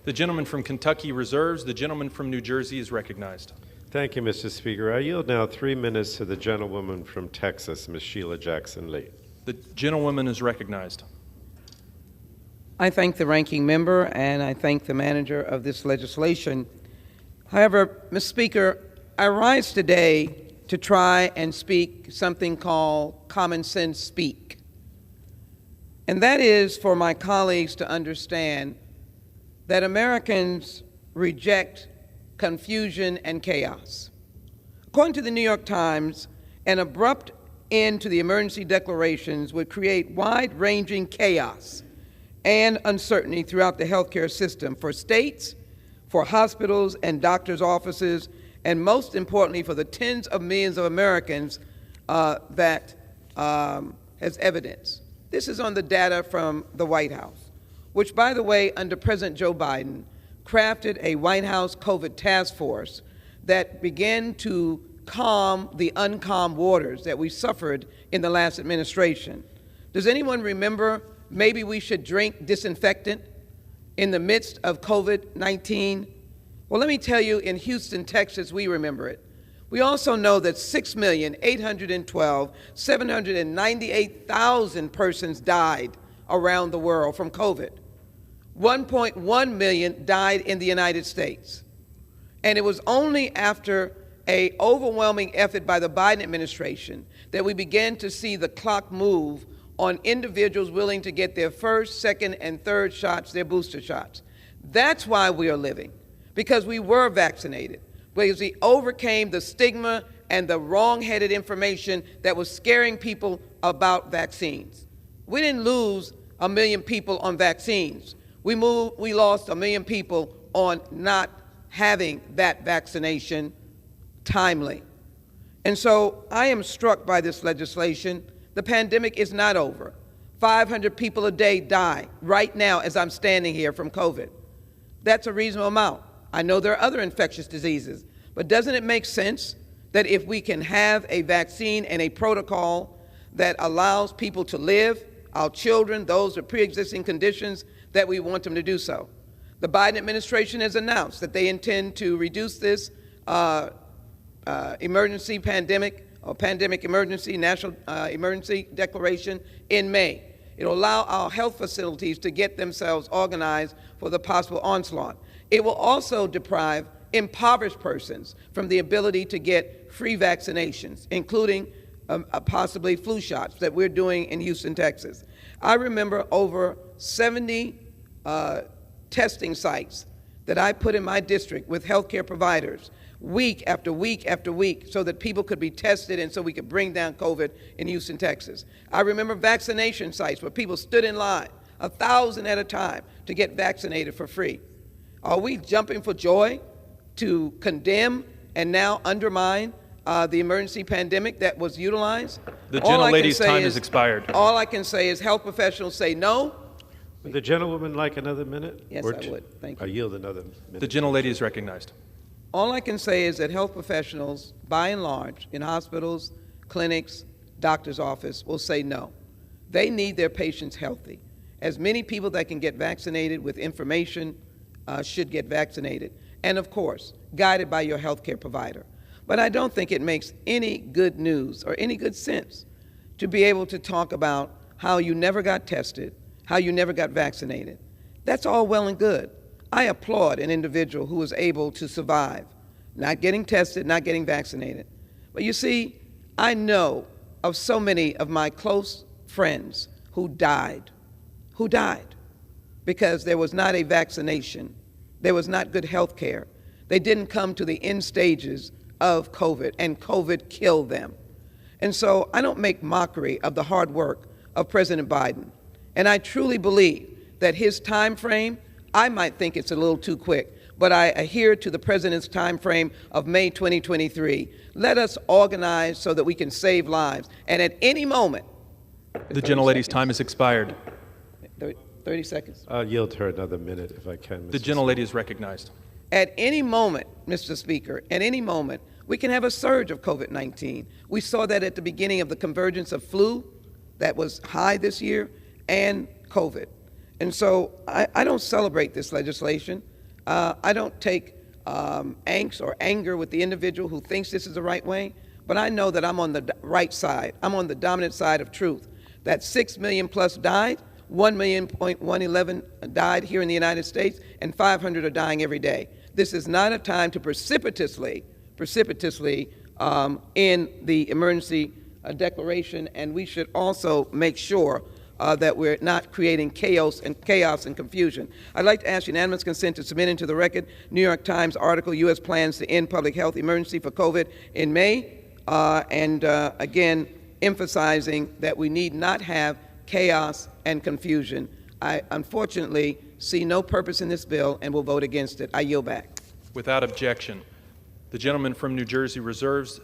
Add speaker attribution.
Speaker 1: The gentleman from Kentucky reserves. The gentleman from New Jersey is recognized.
Speaker 2: Thank you, Mr. Speaker. I yield now 3 minutes to the gentlewoman from Texas, Ms. Sheila Jackson Lee.
Speaker 1: The gentlewoman is recognized.
Speaker 3: I thank the ranking member and I thank the manager of this legislation. However, Mr. Speaker, I rise today to try and speak something called common sense speak. And that is for my colleagues to understand that Americans reject confusion and chaos. According to the New York Times, an abrupt end to the emergency declarations would create wide-ranging chaos and uncertainty throughout the healthcare system for states, for hospitals and doctors' offices, and most importantly for the tens of millions of Americans that has evidence. This is on the data from the White House, which, by the way, under President Joe Biden, crafted a White House COVID task force that began to calm the uncalm waters that we suffered in the last administration. Does anyone remember maybe we should drink disinfectant in the midst of COVID-19? Well, let me tell you, in Houston, Texas, we remember it. We also know that 6,812,798,000 persons died around the world from COVID. 1.1 million died in the United States. And it was only after an overwhelming effort by the Biden administration that we began to see the clock move on individuals willing to get their first, second, and third shots, their booster shots. That's why we are living, because we were vaccinated, because we overcame the stigma and the wrong-headed information that was scaring people about vaccines. We didn't lose 1 million people on vaccines. We lost 1 million people on not having that vaccination timely. And so I am struck by this legislation. The pandemic is not over. 500 people a day die right now as I'm standing here from COVID. That's a reasonable amount. I know there are other infectious diseases, but doesn't it make sense that if we can have a vaccine and a protocol that allows people to live, our children, those with pre-existing conditions, that we want them to do so? The Biden administration has announced that they intend to reduce this emergency pandemic or pandemic emergency, national emergency declaration in May. It'll allow our health facilities to get themselves organized for the possible onslaught. It will also deprive impoverished persons from the ability to get free vaccinations, including possibly flu shots that we're doing in Houston, Texas. I remember over 70 testing sites that I put in my district with healthcare providers week after week after week so that people could be tested and so we could bring down COVID in Houston, Texas. I remember vaccination sites where people stood in line, 1,000 at a time, to get vaccinated for free. Are we jumping for joy to condemn and now undermine the emergency pandemic that was utilized?
Speaker 1: The gentlelady's time has expired.
Speaker 3: All I can say is health professionals say no.
Speaker 2: Would the gentlewoman like another minute?
Speaker 3: Yes, I would. Thank you.
Speaker 2: I yield another minute.
Speaker 1: The gentlelady is recognized.
Speaker 3: All I can say is that health professionals, by and large, in hospitals, clinics, doctor's office, will say no. They need their patients healthy. As many people that can get vaccinated with information should get vaccinated. And of course, guided by your healthcare provider. But I don't think it makes any good news or any good sense to be able to talk about how you never got tested, how you never got vaccinated. That's all well and good. I applaud an individual who was able to survive, not getting tested, not getting vaccinated. But you see, I know of so many of my close friends who died because there was not a vaccination, there was not good health care. They didn't come to the end stages of COVID, and COVID killed them. And so I don't make mockery of the hard work of President Biden. And I truly believe that his time frame, I might think it's a little too quick, but I adhere to the President's time frame of May 2023. Let us organize so that we can save lives. And at any moment—
Speaker 1: The gentlelady's time has expired.
Speaker 3: 30 seconds.
Speaker 2: I'll yield her another minute if I can, Mr.
Speaker 1: The gentlelady is recognized.
Speaker 3: At any moment, Mr. Speaker, at any moment, we can have a surge of COVID-19. We saw that at the beginning of the convergence of flu that was high this year and COVID. And so I don't celebrate this legislation. I don't take angst or anger with the individual who thinks this is the right way, but I know that I'm on the right side. I'm on the dominant side of truth. That 6 million plus died, 1,111 died here in the United States, and 500 are dying every day. This is not a time to precipitously end the emergency declaration, and we should also make sure that we're not creating chaos and confusion. I'd like to ask unanimous consent to submit into the record New York Times article, U.S. plans to end public health emergency for COVID in May, and again, emphasizing that we need not have chaos and confusion. I unfortunately see no purpose in this bill and will vote against it. I yield back.
Speaker 1: Without objection. The gentleman from New Jersey reserves.